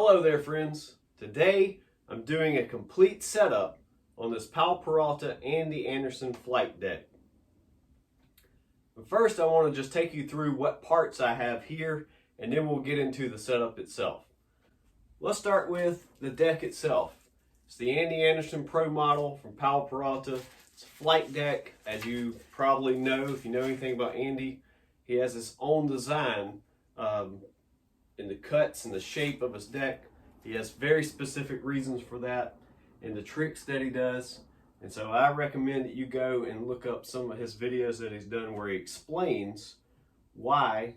Hello there, friends. Today I'm doing a complete setup on this Powell Peralta Andy Anderson flight deck. But first I want to just take you through what parts I have here, and then we'll get into the setup itself. Let's start with the deck itself. It's the Andy Anderson Pro model from Powell Peralta. It's a flight deck. As you probably know, if you know anything about Andy, he has his own design in the cuts and the shape of his deck. He has very specific reasons for that and the tricks that he does. And so I recommend that you go and look up some of his videos that he's done where he explains why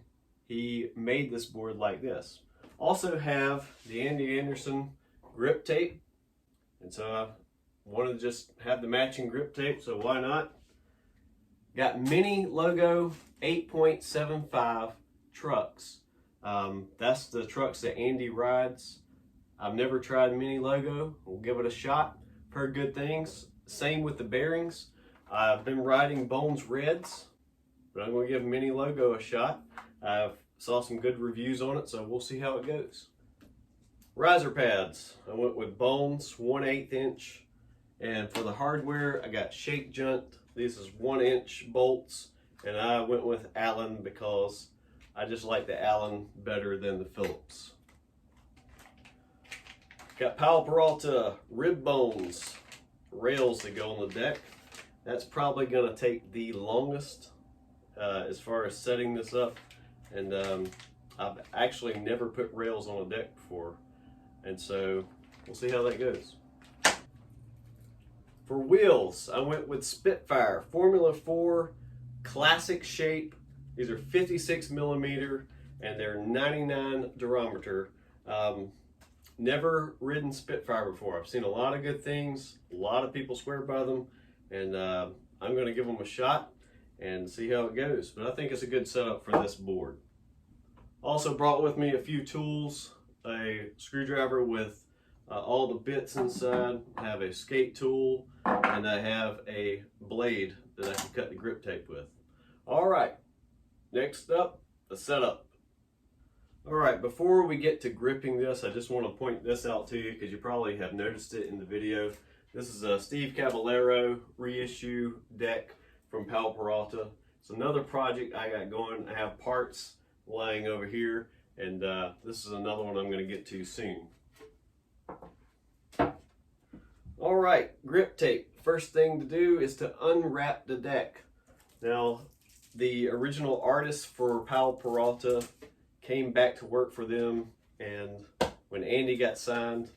he made this board like this. Also have the Andy Anderson grip tape. And so I wanted to just have the matching grip tape, so why not? Got Mini Logo 8.75 trucks. That's the trucks that Andy rides. I've never tried Mini Logo. We'll give it a shot. Heard good things. Same with the bearings. I've been riding Bones Reds, but I'm going to give Mini Logo a shot. I saw some good reviews on it, so we'll see how it goes. Riser pads. I went with Bones 1/8 inch. And for the hardware, I got Shake Junt. This is 1 inch bolts. And I went with Allen because I just like the Allen better than the Phillips. Got Powell Peralta rib bones rails that go on the deck. That's probably going to take the longest as far as setting this up. And I've actually never put rails on a deck before. And so we'll see how that goes. For wheels, I went with Spitfire Formula 4 classic shape. These are 56 millimeter and they're 99 durometer. Never ridden Spitfire before. I've seen a lot of good things. A lot of people swear by them, and I'm going to give them a shot and see how it goes. But I think it's a good setup for this board. Also brought with me a few tools, a screwdriver with all the bits inside. I have a skate tool, and I have a blade that I can cut the grip tape with. All right, next up, the setup. All right, before we get to gripping this, I just want to point this out to you because you probably have noticed it in the video. This is a Steve Caballero reissue deck from Powell Peralta. It's another project I got going. I have parts lying over here, and this is another one I'm going to get to soon. All right, grip tape. First thing to do is to unwrap the deck. Now, the original artist for Powell Peralta came back to work for them, and when Andy got signed,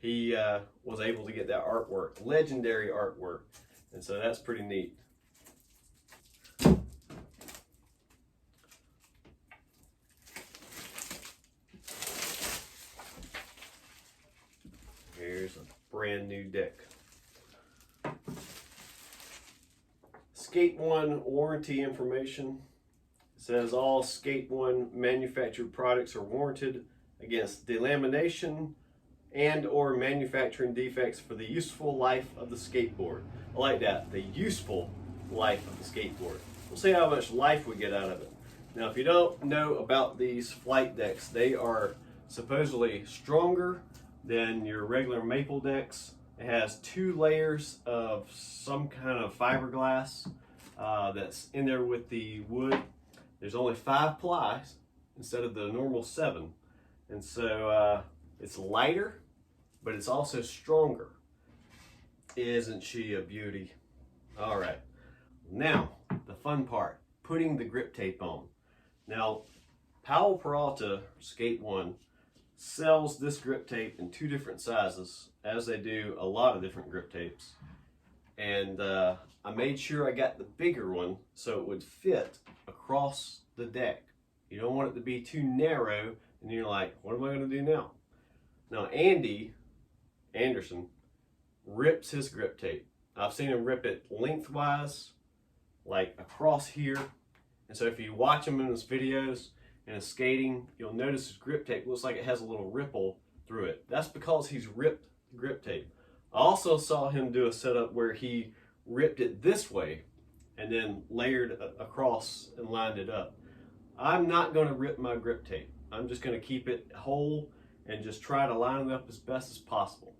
he was able to get that artwork, legendary artwork, and so that's pretty neat. Here's a brand new deck. Skate One warranty information. It says all Skate One manufactured products are warranted against delamination and or manufacturing defects for the useful life of the skateboard. I like that, the useful life of the skateboard. We'll see how much life we get out of it. Now, if you don't know about these flight decks, they are supposedly stronger than your regular maple decks. It has 2 layers of some kind of fiberglass that's in there with the wood. There's only 5 plies instead of the normal 7. And so it's lighter, but it's also stronger. Isn't she a beauty? All right, now the fun part, putting the grip tape on. Now, Powell Peralta Skate One sells this grip tape in 2 different sizes, as they do a lot of different grip tapes. And I made sure I got the bigger one so it would fit across the deck. You don't want it to be too narrow and you're like, what am I going to do now? Now, Andy Anderson rips his grip tape. I've seen him rip it lengthwise, like across here. And so if you watch him in his videos and his skating, you'll notice his grip tape looks like it has a little ripple through it. That's because he's ripped the grip tape. I also saw him do a setup where he ripped it this way and then layered across and lined it up. I'm not going to rip my grip tape. I'm just going to keep it whole and just try to line it up as best as possible.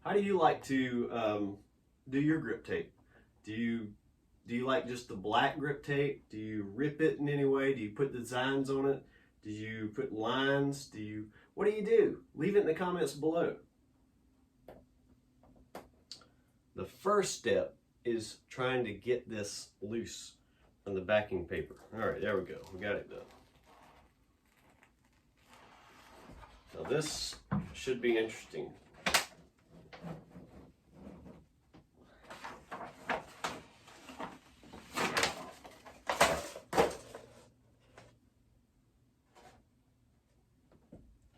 How do you like to do your grip tape? Do you like just the black grip tape? Do you rip it in any way? Do you put designs on it? Do you put lines? What do you do? Leave it in the comments below. The first step is trying to get this loose on the backing paper. All right, there we go. We got it done. Now this should be interesting.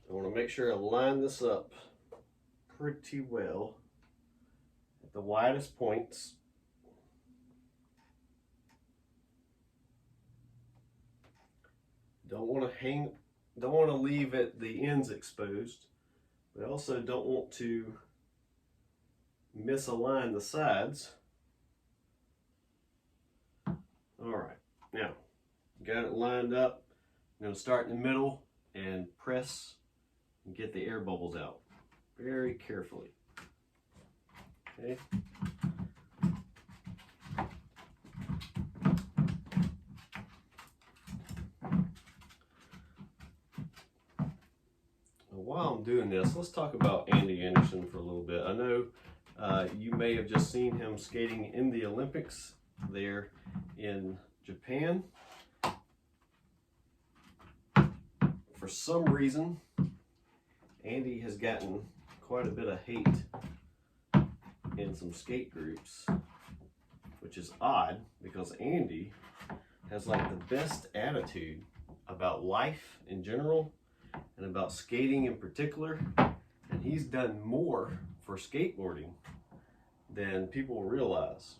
I want to make sure I line this up pretty well at the widest points. Don't want to leave the ends exposed, but I also don't want to misalign the sides. All right, now got it lined up. I'm going to start in the middle and press and get the air bubbles out very carefully. Okay. While I'm doing this, let's talk about Andy Anderson for a little bit. I know you may have just seen him skating in the Olympics there in Japan. For some reason, Andy has gotten quite a bit of hate in some skate groups, which is odd because Andy has like the best attitude about life in general and about skating in particular, and he's done more for skateboarding than people realize.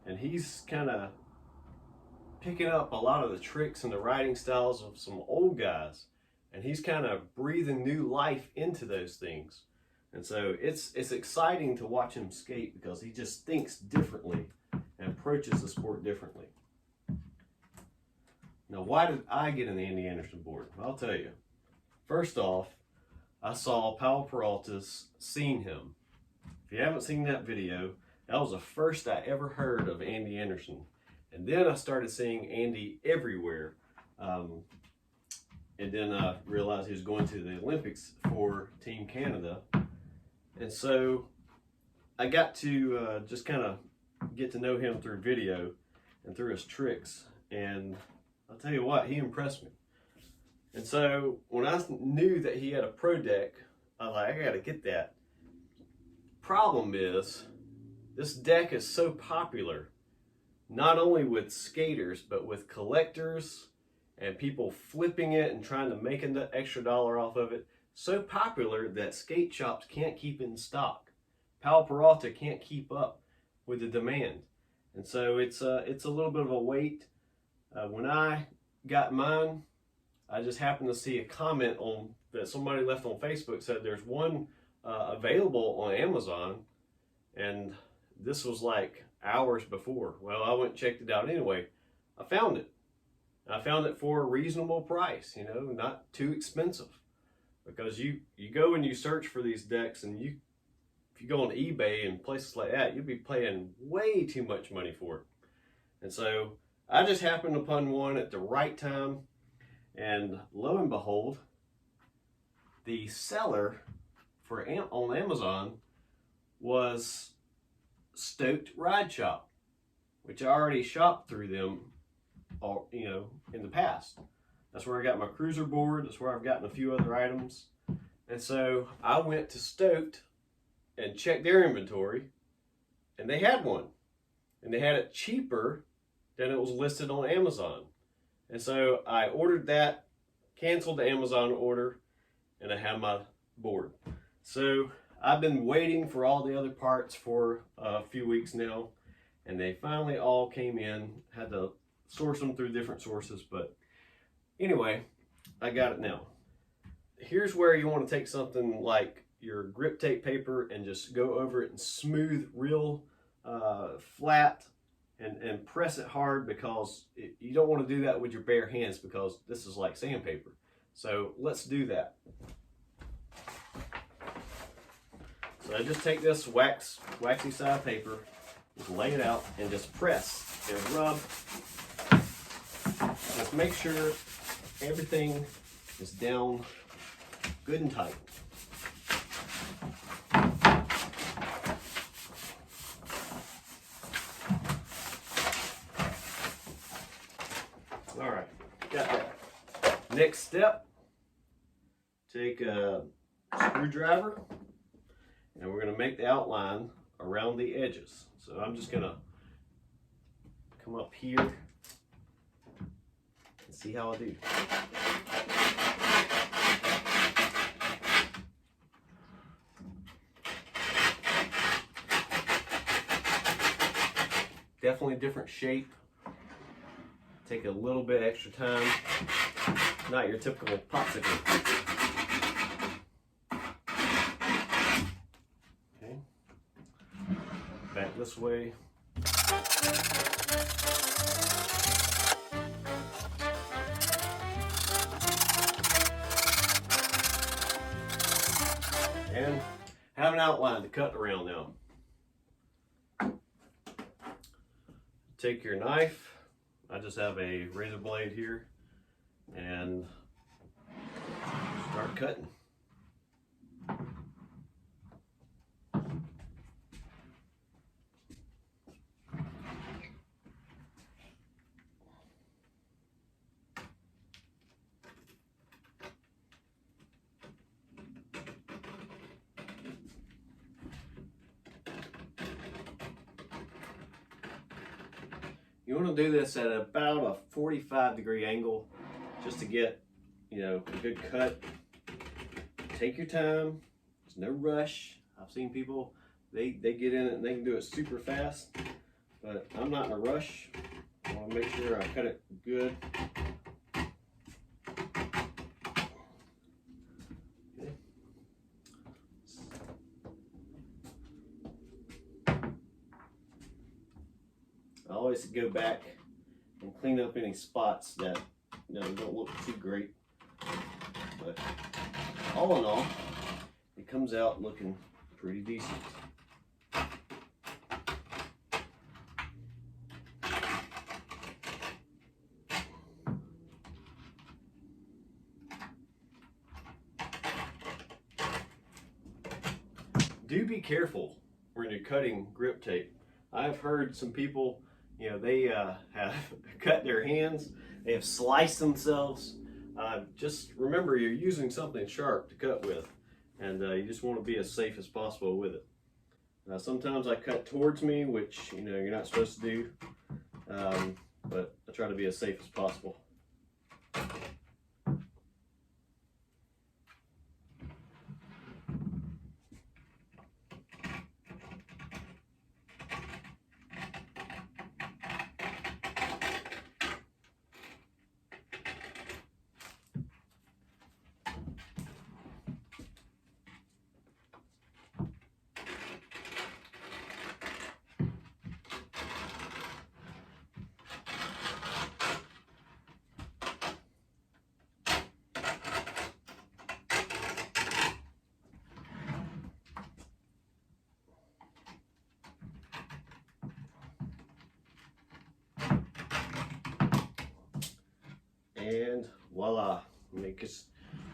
And he's kind of picking up a lot of the tricks and the riding styles of some old guys, and he's kind of breathing new life into those things. And so it's exciting to watch him skate because he just thinks differently and approaches the sport differently. Now, why did I get an Andy Anderson board? I'll tell you. First off, I saw Powell Peralta's Seen Him. If you haven't seen that video, that was the first I ever heard of Andy Anderson. And then I started seeing Andy everywhere. And then I realized he was going to the Olympics for Team Canada. And so I got to just kind of get to know him through video and through his tricks. And I'll tell you what, he impressed me. And so when I knew that he had a pro deck, I was like, I gotta get that. Problem is, this deck is so popular, not only with skaters, but with collectors and people flipping it and trying to make an extra dollar off of it. So popular that skate shops can't keep it in stock. Powell Peralta can't keep up with the demand. And so it's a little bit of a wait. When I got mine, I just happened to see a comment that somebody left on Facebook, said there's one available on Amazon, and this was like hours before. Well, I went and checked it out anyway. I found it. I found it for a reasonable price, you know, not too expensive. Because you go and you search for these decks, and if you go on eBay and places like that, you'll be paying way too much money for it. And so I just happened upon one at the right time. And lo and behold, the seller on Amazon was Stoked Ride Shop, which I already shopped through them, in the past. That's where I got my cruiser board. That's where I've gotten a few other items. And so I went to Stoked and checked their inventory, and they had one, and they had it cheaper than it was listed on Amazon. And so I ordered that, canceled the Amazon order, and I have my board. So I've been waiting for all the other parts for a few weeks now, and they finally all came in. Had to source them through different sources, but anyway, I got it now. Here's where you want to take something like your grip tape paper and just go over it and smooth real flat and press it hard, because you don't want to do that with your bare hands, because this is like sandpaper. So let's do that. So I just take this waxy side paper, just lay it out and just press and rub. Just make sure everything is down good and tight. All right, got that. Next step, take a screwdriver and we're going to make the outline around the edges. So I'm just going to come up here and see how I do. Definitely a different shape. Take a little bit extra time. Not your typical popsicle. Okay. Back this way. And have an outline to cut around now. Take your knife. I just have a razor blade here, and start cutting. You want to do this at about a 45-degree angle, just to get, a good cut. Take your time. There's no rush. I've seen people, they get in it and they can do it super fast, but I'm not in a rush. I want to make sure I cut it good. Okay. I always go back and clean up any spots that don't look too great. But all in all, it comes out looking pretty decent. Do be careful when you're cutting grip tape. I've heard some people, they have cut their hands, they have sliced themselves. Just remember, you're using something sharp to cut with, and you just want to be as safe as possible with it. Sometimes I cut towards me, which you're not supposed to do, but I try to be as safe as possible. And voila, let me just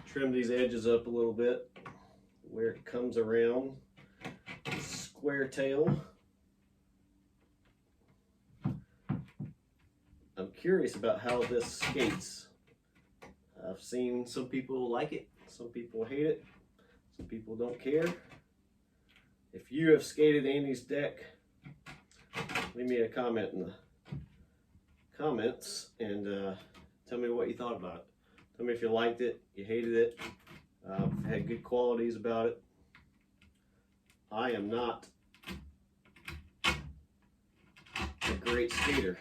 trim these edges up a little bit where it comes around the square tail. I'm curious about how this skates. I've seen some people like it, some people hate it, some people don't care. If you have skated Andy's deck, leave me a comment in the comments and tell me what you thought about it. Tell me if you liked it, you hated it, had good qualities about it. I am not a great skater,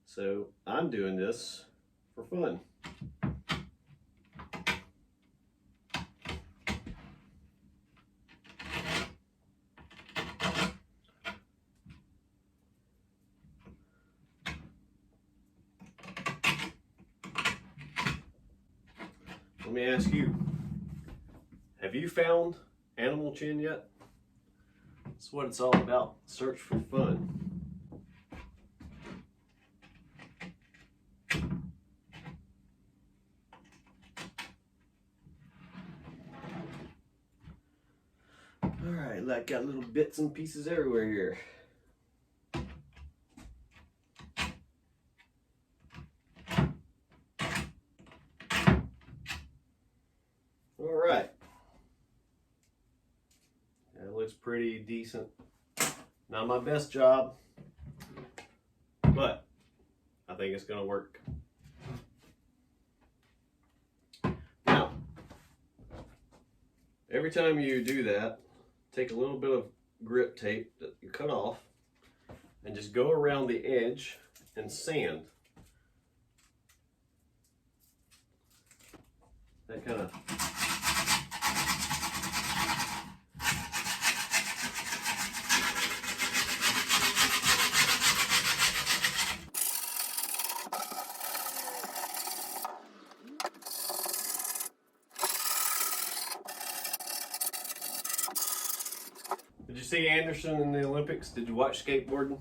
so I'm doing this for fun. let me ask you, have you found animal chin yet? That's what it's all about. Search for fun. Alright, like got little bits and pieces everywhere here. Alright. That looks pretty decent. Not my best job, but I think it's going to work. Now, every time you do that, take a little bit of grip tape that you cut off and just go around the edge and sand. That kind of Did you see Anderson in the Olympics? Did you watch skateboarding?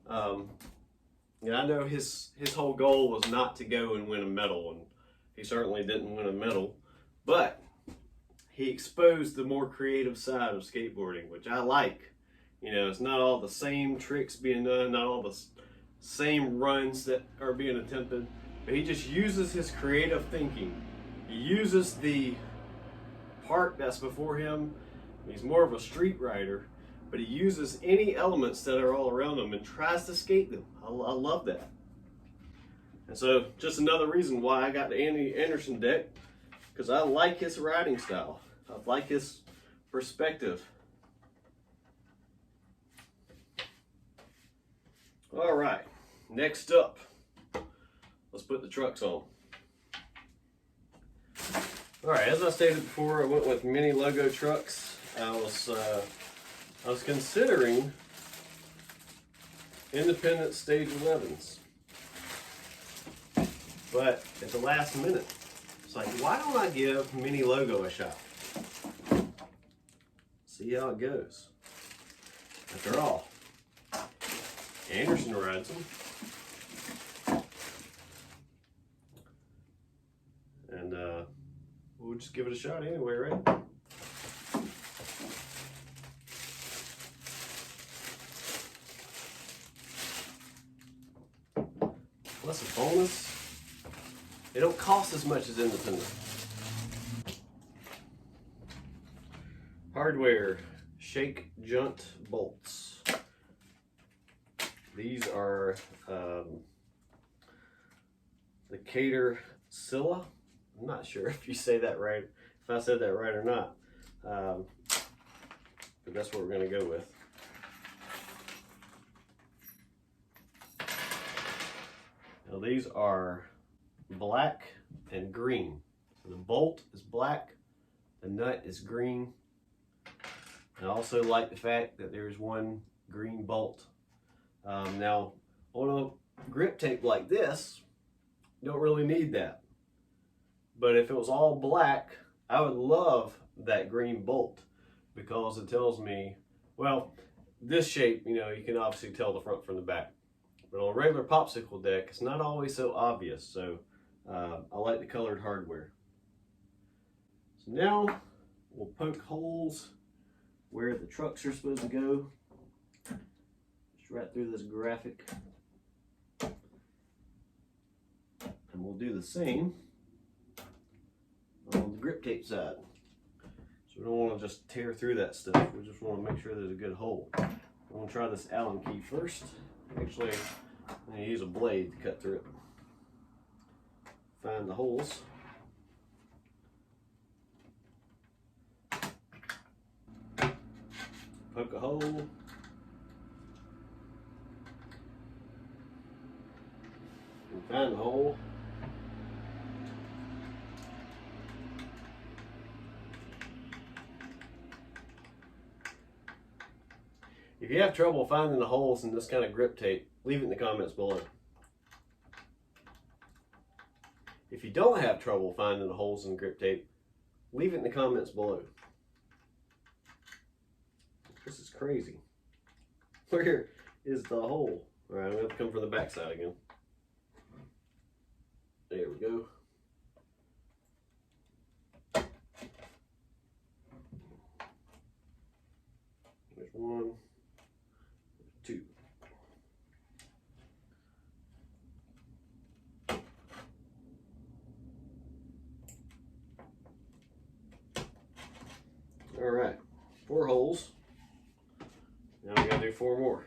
Yeah, I know his whole goal was not to go and win a medal, and he certainly didn't win a medal, but he exposed the more creative side of skateboarding, which I like. You know, it's not all the same tricks being done, not all the same runs that are being attempted, but he just uses his creative thinking. He uses the part that's before him. He's more of a street rider, but he uses any elements that are all around him and tries to skate them. I love that. And so, just another reason why I got the Andy Anderson deck, because I like his riding style. I like his perspective. All right, next up, let's put the trucks on. All right, as I stated before, I went with mini logo trucks. I was considering independent stage 11s, but at the last minute, it's like, why don't I give mini logo a shot? See how it goes. After all, Anderson rides them, and we'll just give it a shot anyway, right? Plus a bonus, they don't cost as much as independent. Hardware, shake Junt bolts. These are the Kader Sylla. I'm not sure if you say that right, if I said that right or not, but that's what we're going to go with. Now these are black and green. So the bolt is black, the nut is green. I also like the fact that there's one green bolt. Now on a grip tape like this, you don't really need that. But if it was all black, I would love that green bolt, because it tells me, well, this shape, you know, you can obviously tell the front from the back. But on a regular popsicle deck, it's not always so obvious. So I like the colored hardware. So now we'll poke holes where the trucks are supposed to go. Just right through this graphic. And we'll do the same on the grip tape side. So we don't want to just tear through that stuff. We just want to make sure there's a good hole. I'm going to try this Allen key first. Actually, I'm going to use a blade to cut through it. Find the holes. Poke a hole. And find the hole. If you have trouble finding the holes in this kind of grip tape, leave it in the comments below. If you don't have trouble finding the holes in the grip tape, leave it in the comments below. This is crazy. Where is the hole? All right, I'm gonna have to come from the back side again. There we go. There's one, two. All right, 4 holes. Now we gotta do 4 more.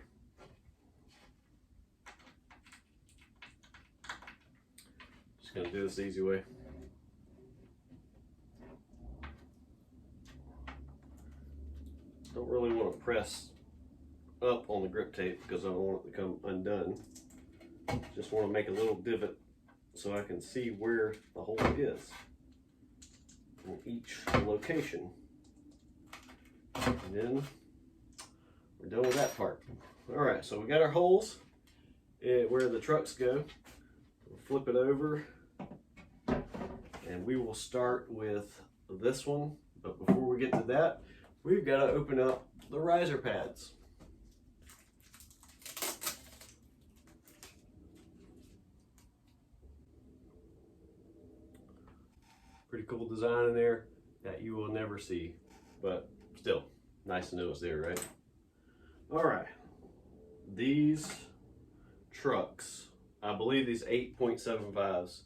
Just gonna do this the easy way. Don't really want to press up on the grip tape because I don't want it to come undone. Just want to make a little divot so I can see where the hole is in each location. And then we're done with that part. All right, so we got our holes where the trucks go. We'll flip it over and we will start with this one. But before we get to that, we've got to open up the riser pads. Pretty cool design in there that you will never see, but still nice to know it's there, right? All right, these trucks, I believe these 8.75s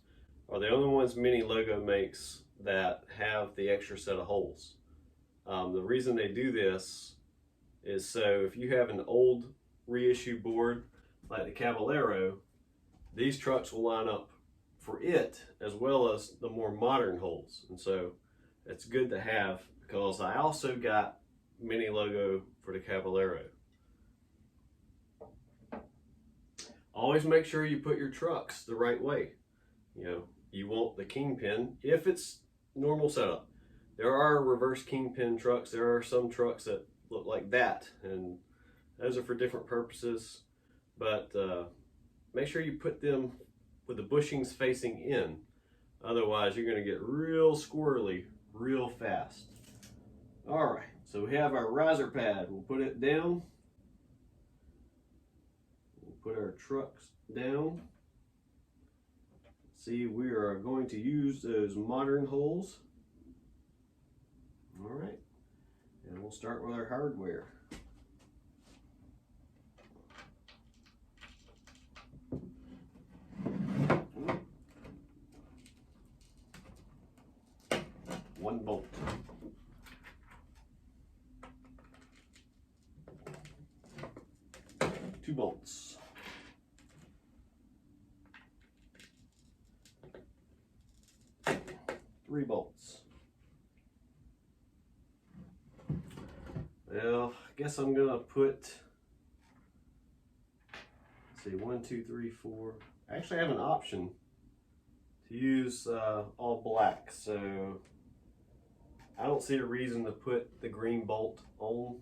are the only ones Mini Logo makes that have the extra set of holes. The reason they do this is so if you have an old reissue board like the Caballero, these trucks will line up for it as well as the more modern holes. And so it's good to have because I also got Mini Logo for the Caballero. Always make sure you put your trucks the right way. You know, you want the kingpin if it's normal setup. There are reverse kingpin trucks. There are some trucks that look like that, and those are for different purposes. But make sure you put them with the bushings facing in. Otherwise, you're going to get real squirrely real fast. All right, so we have our riser pad. We'll put it down. We'll put our trucks down. See, we are going to use those modern holes. All right, and we'll start with our hardware. One bolt. Two bolts. Three bolts. Well, I guess I'm gonna put, let's see, 1, 2, 3, 4. I actually have an option to use all black, so I don't see a reason to put the green bolt on.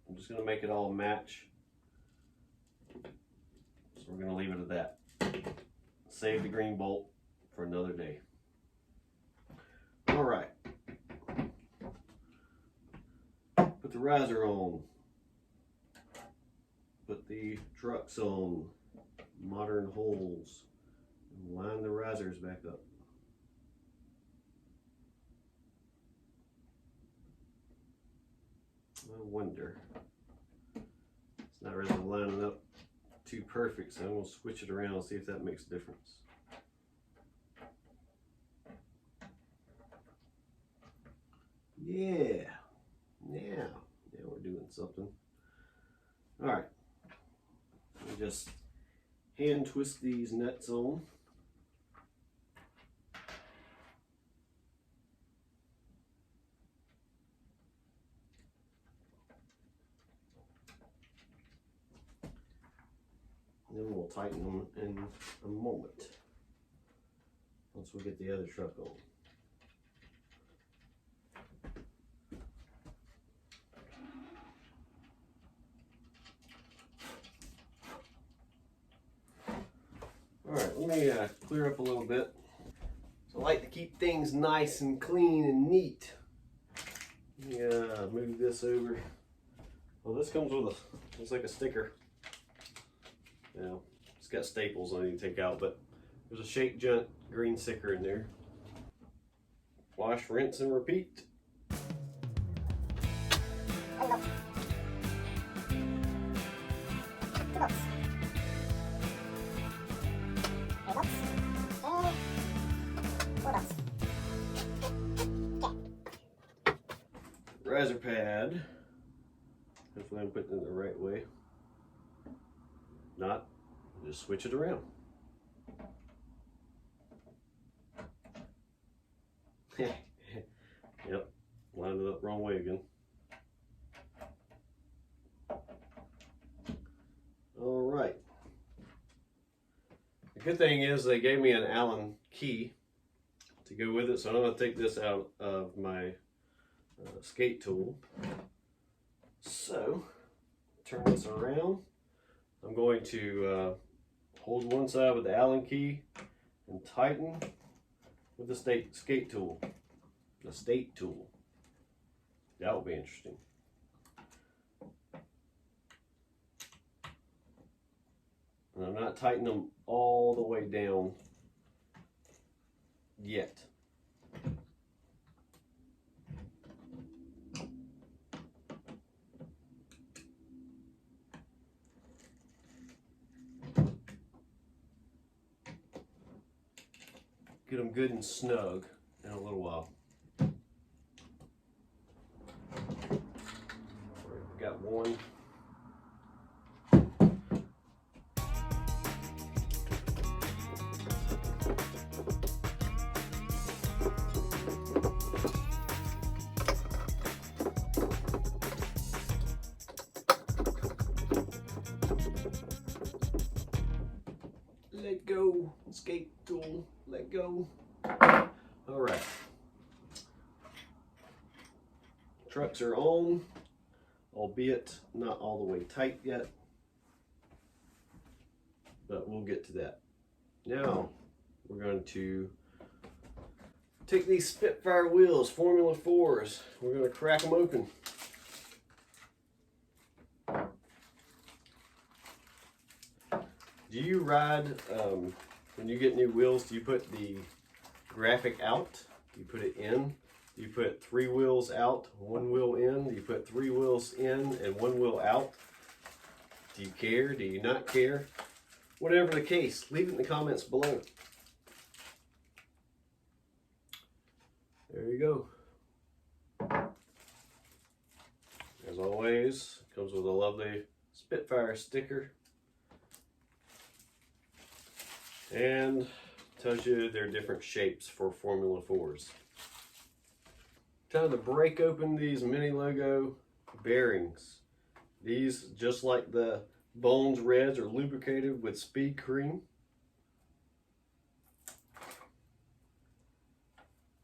I'm just gonna make it all match. So we're gonna leave it at that. Save the green bolt for another day. All right. Put the riser on. Put the trucks on. Modern holes. And line the risers back up. I wonder. It's not really lining up too perfect, so I'm going to switch it around and see if that makes a difference. Yeah. Now we're doing something. All right. Let me just hand twist these nuts on. Then we'll tighten them in a moment once we get the other truck on. All right, let me clear up a little bit. I like to keep things nice and clean and neat. Yeah, move this over. Well, this comes with a, it's like a sticker. Yeah, it's got staples I need to take out, but there's a Shake Junt green sticker in there. Wash, rinse, and repeat. Riser pad. Hopefully I'm putting it the right way. Not, just switch it around. Yep, lined it up wrong way again. All right. The good thing is they gave me an Allen key to go with it, so I'm going to take this out of my skate tool. So, turn this around. I'm going to hold one side with the Allen key and tighten with the skate tool. The state tool. That will be interesting. And I'm not tightening them all the way down yet. Get them good and snug in a little while. Got one. Let go, skate tool, let go. All right. Trucks are on, albeit not all the way tight yet, but we'll get to that. Now, we're going to take these Spitfire wheels, Formula 4s, we're going to crack them open. Do you ride, when you get new wheels, do you put the graphic out? Do you put it in? Do you put 3 wheels out, 1 wheel in? Do you put 3 wheels in and 1 wheel out? Do you care? Do you not care? Whatever the case, leave it in the comments below. There you go. As always, it comes with a lovely Spitfire sticker. And tells you there are different shapes for Formula 4s. Time to break open these mini logo bearings. These, just like the Bones Reds, are lubricated with speed cream.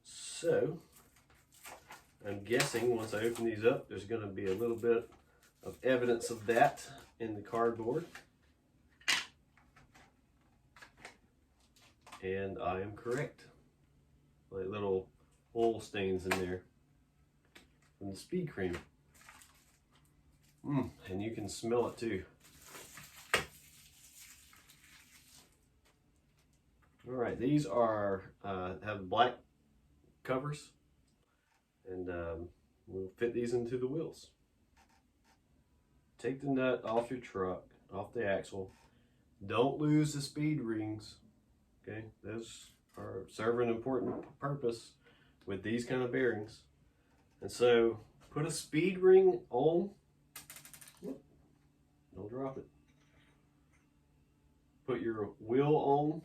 So, I'm guessing once I open these up, there's going to be a little bit of evidence of that in the cardboard. And I am correct. Like little oil stains in there from the speed cream. And you can smell it too. All right, these are have black covers, and we'll fit these into the wheels. Take the nut off your truck, off the axle. Don't lose the speed rings. Okay, those are serve an important purpose with these kind of bearings. And so put a speed ring on. Whoop, don't drop it. Put your wheel on,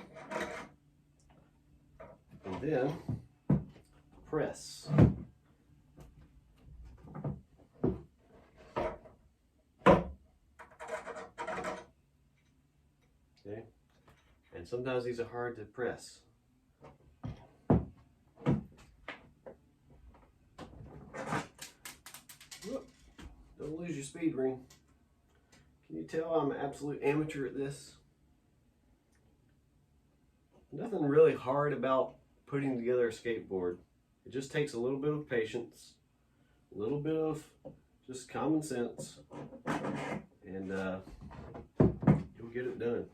and then press. Okay. And sometimes these are hard to press. Whoop. Don't lose your speed ring. Can you tell I'm an absolute amateur at this? Nothing really hard about putting together a skateboard. It just takes a little bit of patience, a little bit of just common sense, and you'll get it done.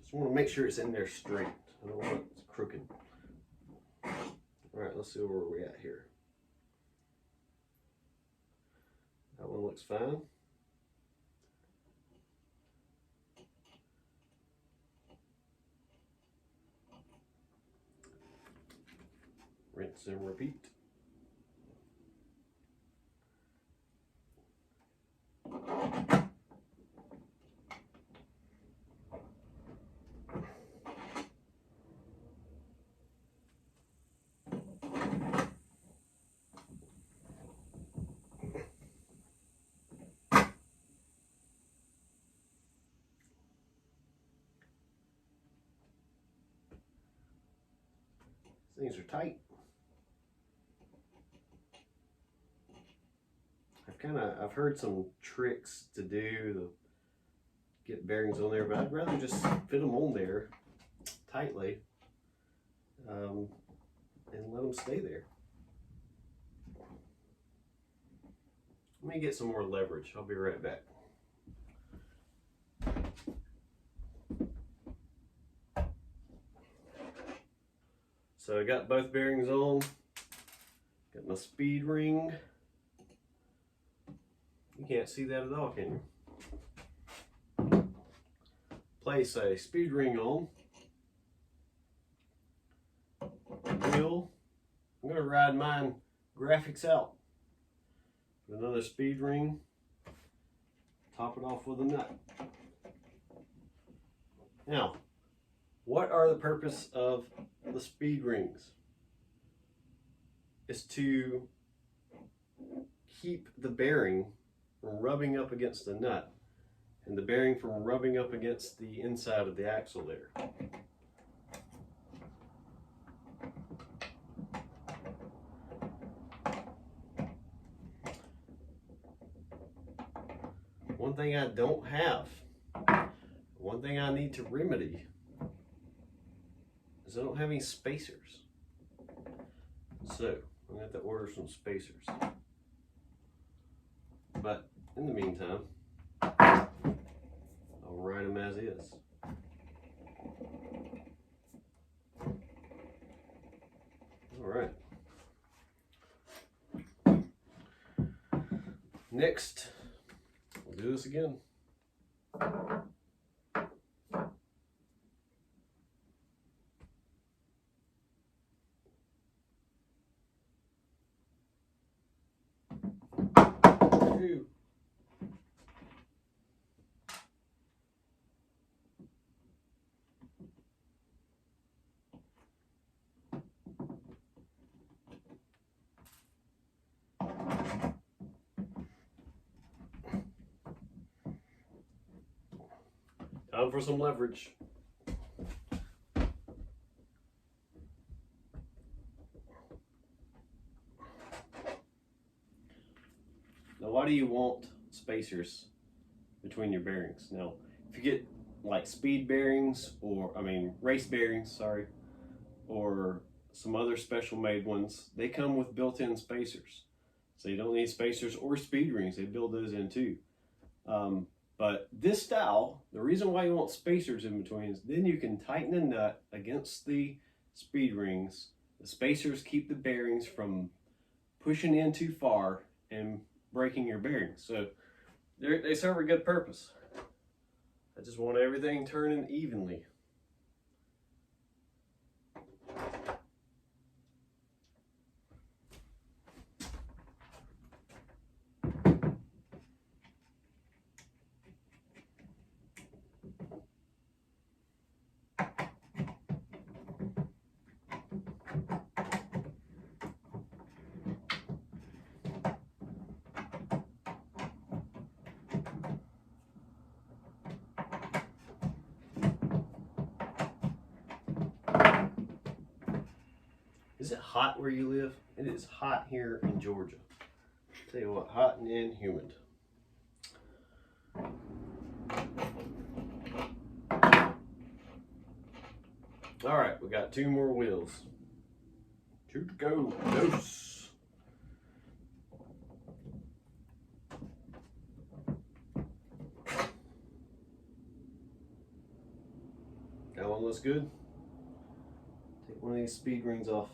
Just want to make sure it's in there straight. I don't want it crooked. All right, let's see where we're at here. That one looks fine. Rinse and repeat. Things are tight. I've heard some tricks to do to get bearings on there, but I'd rather just fit them on there tightly and let them stay there. Let me get some more leverage. I'll be right back. So I got both bearings on, got my speed ring. You can't see that at all, can you? Place a speed ring on. Wheel. I'm going to ride mine graphics out. Put another speed ring. Top it off with a nut. Now, what are the purpose of the speed rings? Is to keep the bearing from rubbing up against the nut and the bearing from rubbing up against the inside of the axle there. One thing I don't have, one thing I need to remedy, is I don't have any spacers. So I'm going to have to order some spacers. But in the meantime, I'll ride them as is. All right. Next, we'll do this again. Time for some leverage. Now, why do you want spacers between your bearings? Now, if you get like speed bearings, or race bearings, sorry, or some other special made ones, they come with built-in spacers. So you don't need spacers or speed rings. They build those in too. But this style, the reason why you want spacers in between is then you can tighten a nut against the speed rings. The spacers keep the bearings from pushing in too far and breaking your bearings. So they serve a good purpose. I just want everything turning evenly. Is it hot where you live? It is hot here in Georgia. Tell you what, hot and humid. All right, we got 2 more wheels. 2 to go. Dose. That one looks good. Take one of these speed rings off.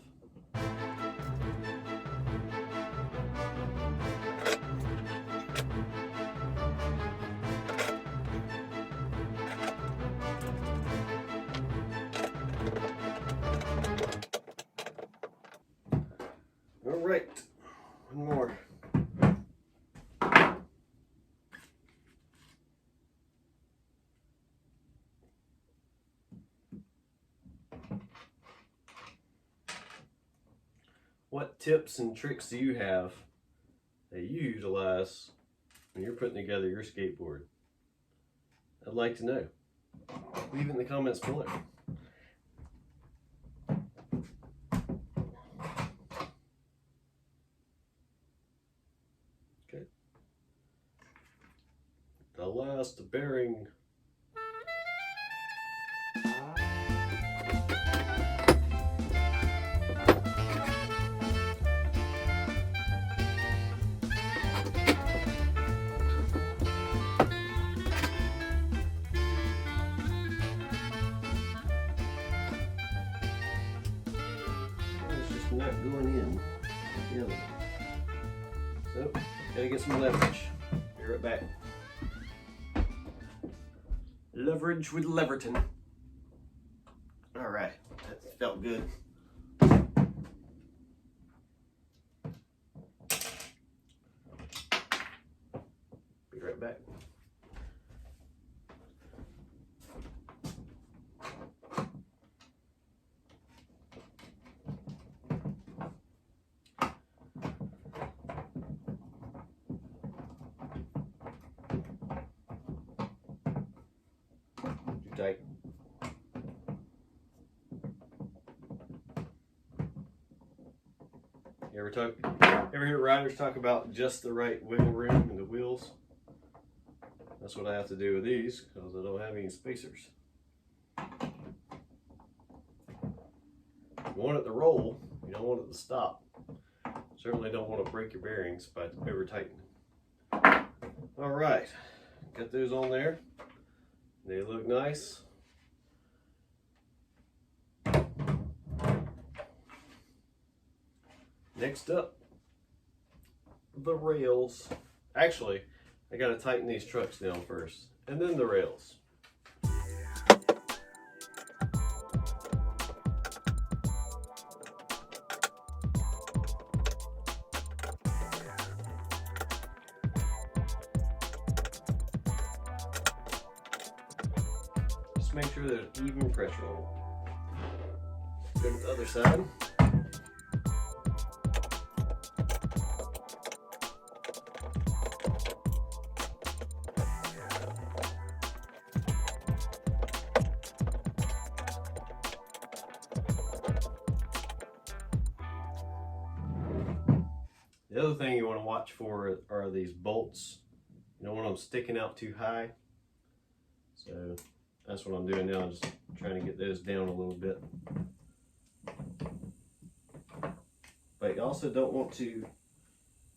All right, one more. What tips and tricks do you have that you utilize when you're putting together your skateboard? I'd like to know. Leave it in the comments below. Okay. The last bearing. Not going in together. So, gotta get some leverage. Be right back. Leverage with Leverton. Alright, that felt good. Be right back. Tight. You ever hear riders talk about just the right wiggle room in the wheels? That's what I have to do with these because I don't have any spacers. You want it to roll, you don't want it to stop. Certainly don't want to break your bearings by over tightening. All right, got those on there. They look nice. Next up, the rails. Actually, I gotta tighten these trucks down first, and then the rails. Just make sure there's even pressure on it. Go to the other side. The other thing you want to watch for are these bolts. You don't want them sticking out too high. So that's what I'm doing now, just trying to get those down a little bit. But you also don't want to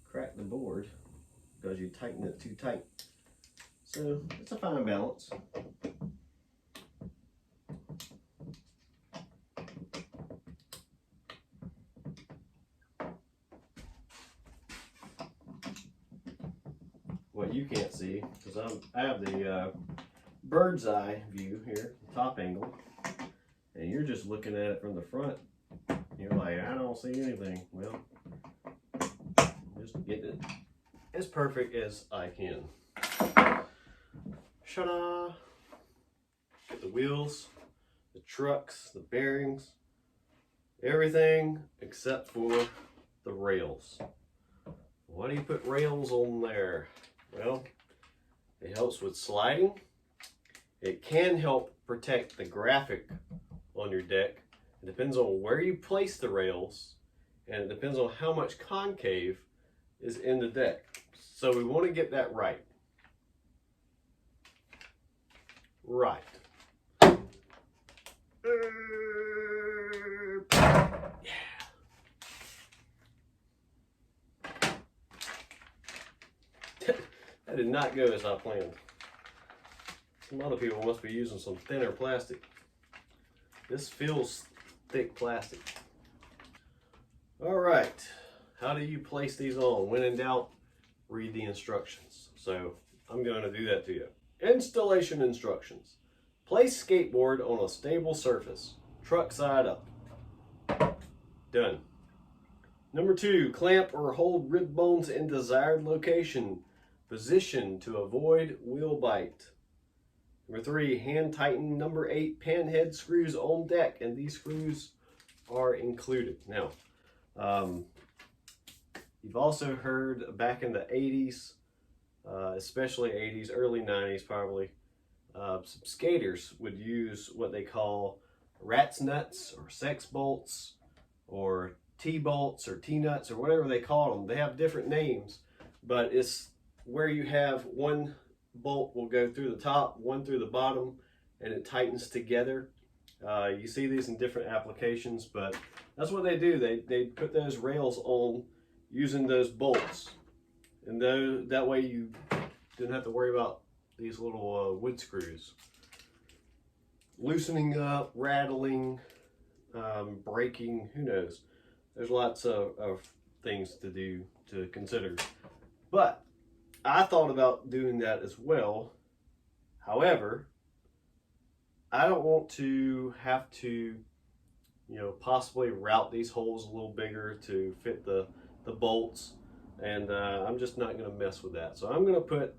crack the board because you tighten it too tight. So it's a fine balance. What you can't see, because I have the bird's eye view here, top angle, and you're just looking at it from the front. You're like, I don't see anything. Well, just get it as perfect as I can. Ta-da! Get the wheels, the trucks, the bearings, everything except for the rails. Why do you put rails on there? Well, it helps with sliding. It can help protect the graphic on your deck It depends on where you place the rails, and it depends on how much concave is in the deck. So we want to get that right. Right. That did not go as I planned. Some other people must be using some thinner plastic. This feels thick plastic. All right, how do you place these on? When in doubt, read the instructions. So I'm going to do that to you. Installation instructions. Place skateboard on a stable surface, truck side up. Done. Number 2, clamp or hold rib bones in desired location. Position to avoid wheel bite. Number 3, hand tighten number 8 panhead screws on deck, and these screws are included. Now, you've also heard back in the 80s, especially 80s, early 90s probably, some skaters would use what they call rat's nuts or sex bolts or T-bolts or T-nuts or whatever they call them. They have different names, but it's where you have one bolt will go through the top, one through the bottom, and it tightens together. You see these in different applications, but that's what they do. They put those rails on using those bolts, and that way you didn't have to worry about these little wood screws loosening up, rattling, breaking, who knows. There's lots of things to do to consider, but I thought about doing that as well. However, I don't want to have to, possibly route these holes a little bigger to fit the bolts, and I'm just not going to mess with that. So I'm going to put,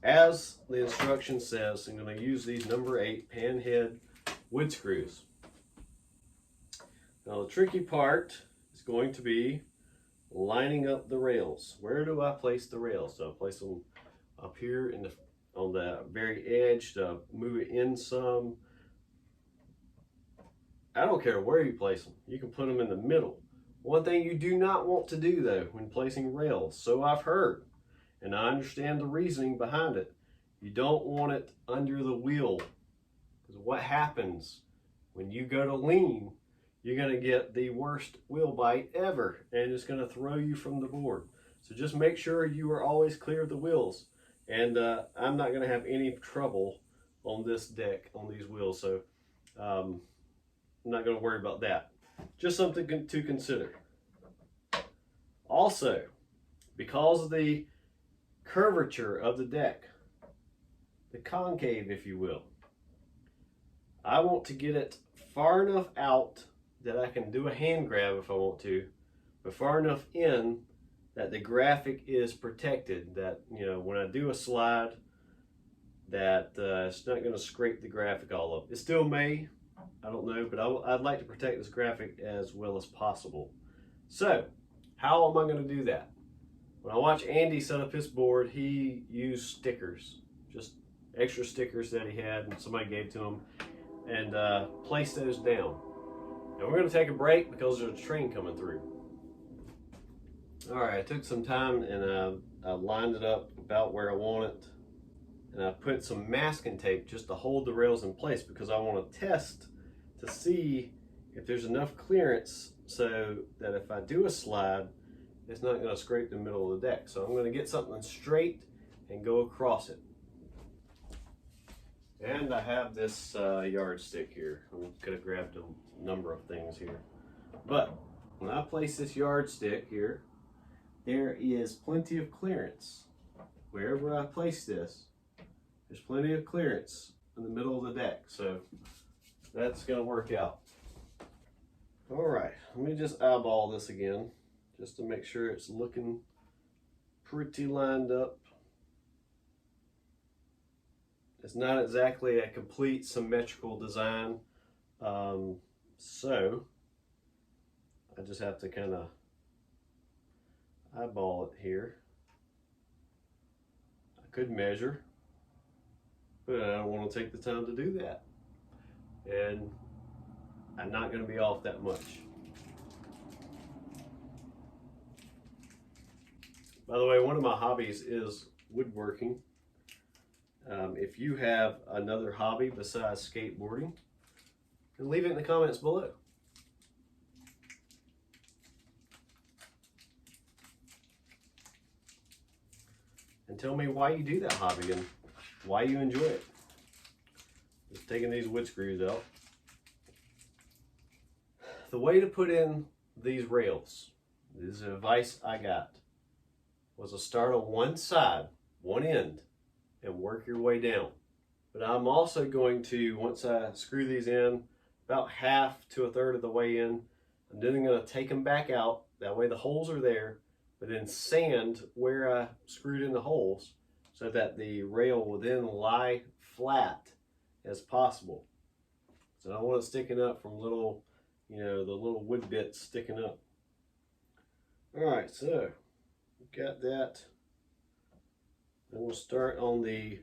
as the instruction says, I'm going to use these number 8 panhead wood screws. Now the tricky part is going to be lining up the rails. Where do I place the rails? So I place them up here on the very edge to move it in some. I don't care where you place them. You can put them in the middle. One thing you do not want to do though when placing rails, so I've heard, and I understand the reasoning behind it, you don't want it under the wheel, because what happens when you go to lean, you're going to get the worst wheel bite ever, and it's going to throw you from the board. So just make sure you are always clear of the wheels, and I'm not going to have any trouble on this deck on these wheels, so I'm not going to worry about that. Just something to consider. Also, because of the curvature of the deck, the concave, if you will, I want to get it far enough out that I can do a hand grab if I want to, but far enough in that the graphic is protected, that when I do a slide, that it's not going to scrape the graphic all up. It still may, I don't know, but I'd like to protect this graphic as well as possible. So how am I going to do that? When I watch Andy set up his board, he used stickers, just extra stickers that he had and somebody gave to him, and placed those down. Now we're going to take a break because there's a train coming through. All right, I took some time and I lined it up about where I want it, and I put some masking tape just to hold the rails in place because I want to test to see if there's enough clearance so that if I do a slide, it's not going to scrape the middle of the deck. So I'm going to get something straight and go across it. And I have this yardstick here. I could have grabbed a number of things here. But when I place this yardstick here, there is plenty of clearance. Wherever I place this, there's plenty of clearance in the middle of the deck. So that's going to work out. All right, let me just eyeball this again, just to make sure it's looking pretty lined up. It's not exactly a complete symmetrical design, so I just have to kind of eyeball it here. I could measure, but I don't want to take the time to do that. And I'm not going to be off that much. By the way, one of my hobbies is woodworking. If you have another hobby besides skateboarding, then leave it in the comments below. And tell me why you do that hobby and why you enjoy it. Just taking these wood screws out. The way to put in these rails, this is advice I got, was to start on one side, one end, and work your way down. But I'm also going to, once I screw these in, about half to a third of the way in, I'm then going to take them back out. That way the holes are there, but then sand where I screwed in the holes so that the rail will then lie flat as possible. So I don't want it sticking up from little, the little wood bits sticking up. All right, so got that. Then we'll start on the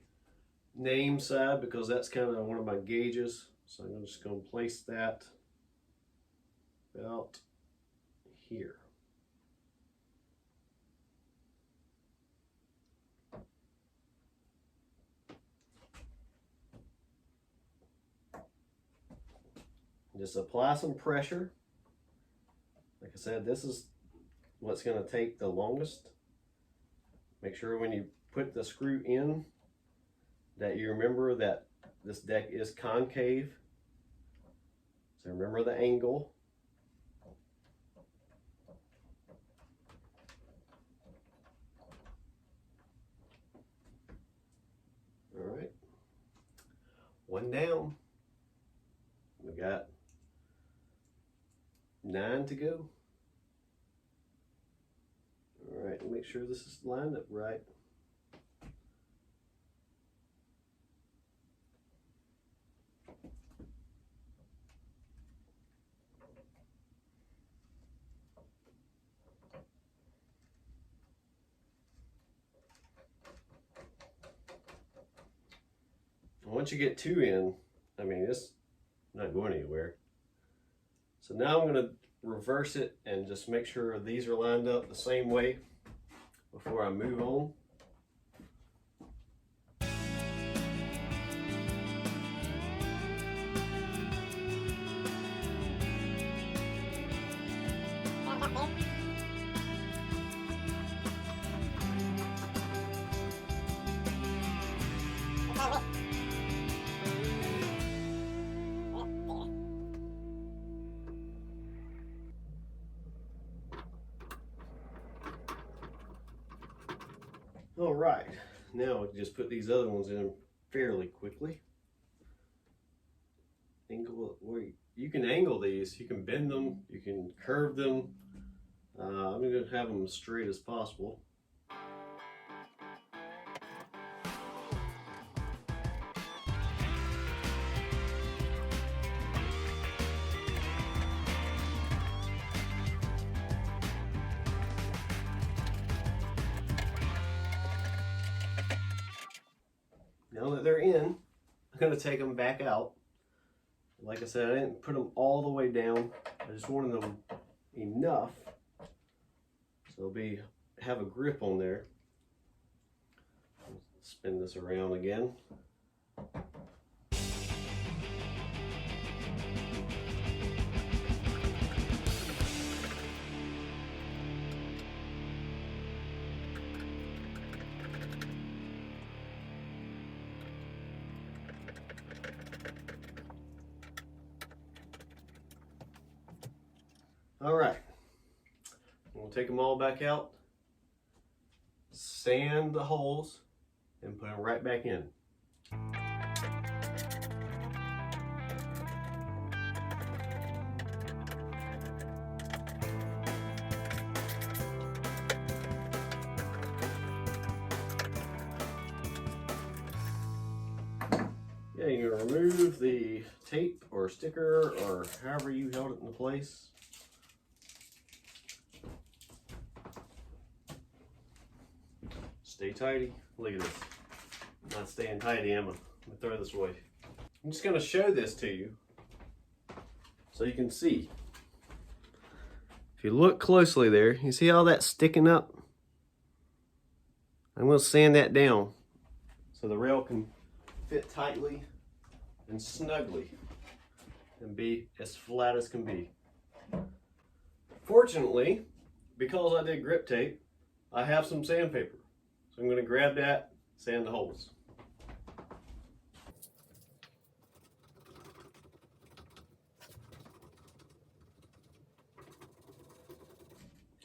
name side because that's kind of one of my gauges. So I'm just going to place that about here. Just apply some pressure. Like I said, this is what's going to take the longest. Make sure when you put the screw in that you remember that this deck is concave. So remember the angle. All right. One down. We got 9 to go. All right, make sure this is lined up right. Once you get 2 in, I mean, it's not going anywhere. So now I'm going to reverse it and just make sure these are lined up the same way before I move on. All right, now we can just put these other ones in fairly quickly. Angle, you can angle these, you can bend them, you can curve them. I'm going to have them as straight as possible. Now that they're in, I'm going to take them back out. Like I said, I didn't put them all the way down. I just wanted them enough so they'll have a grip on there. Spin this around again. All right, we'll take them all back out, sand the holes, and put them right back in. Yeah, you're gonna remove the tape or sticker or however you held it in place. Stay tidy. Look at this. I'm not staying tidy, am I? Let me throw this away. I'm just going to show this to you. so you can see. If you look closely there, you see all that sticking up? I'm going to sand that down so the rail can fit tightly and snugly and be as flat as can be. Fortunately, because I did grip tape, I have some sandpaper. So I'm going to grab that, sand the holes.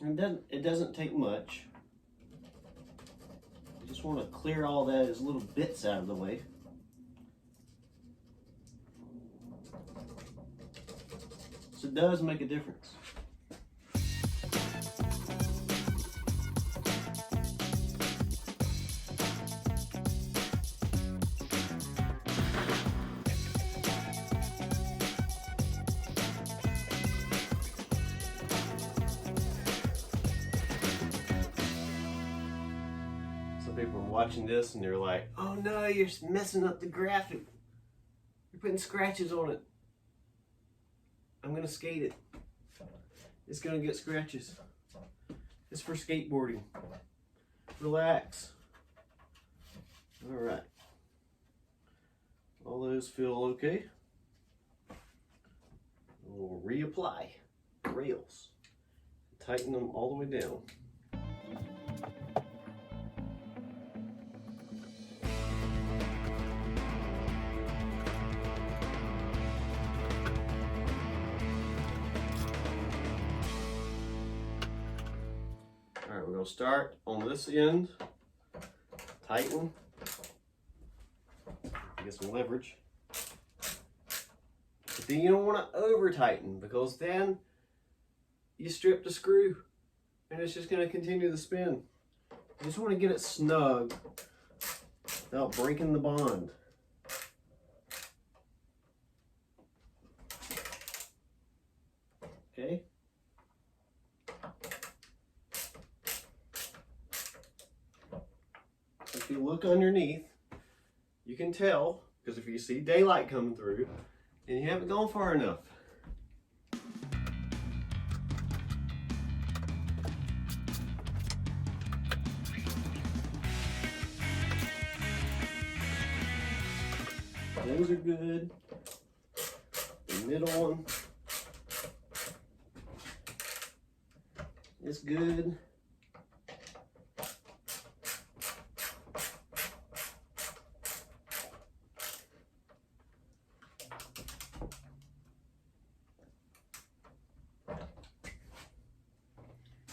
And it doesn't take much. You just want to clear all those little bits out of the way. So it does make a difference. People are watching this and they're like, oh no, you're messing up the graphic. You're putting scratches on it. I'm gonna skate it. It's gonna get scratches. It's for skateboarding. Relax. All right. All those feel okay. We'll reapply the rails. Tighten them all the way down. Alright, we're going to start on this end, tighten, get some leverage. But then you don't want to over tighten because then you strip the screw and it's just going to continue to spin. You just want to get it snug without breaking the bond. Okay. If you look underneath, you can tell, because if you see daylight coming through, and you haven't gone far enough. Those are good. The middle one is good.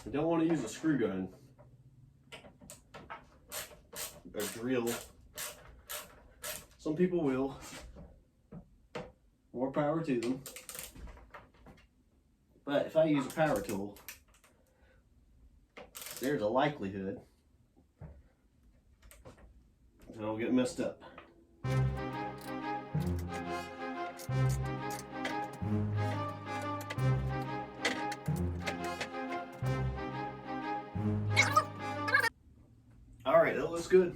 You don't want to use a screw gun, a drill. Some people will. More power to them. But if I use a power tool, there's a likelihood that it'll get messed up. All right, that looks good.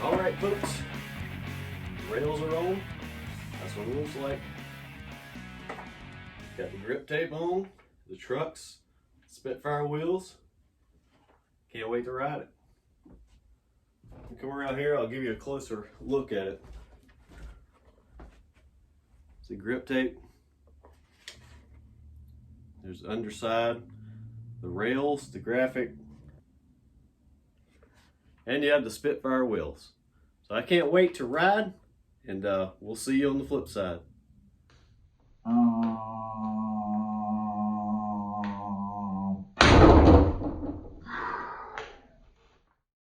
All right, folks, rails are on. That's what it looks like. Got the grip tape on, the trucks, Spitfire wheels. Can't wait to ride it. Come around here, I'll give you a closer look at it. See grip tape. There's the underside, the rails, the graphic, and you have the Spitfire wheels. So I can't wait to ride, and we'll see you on the flip side.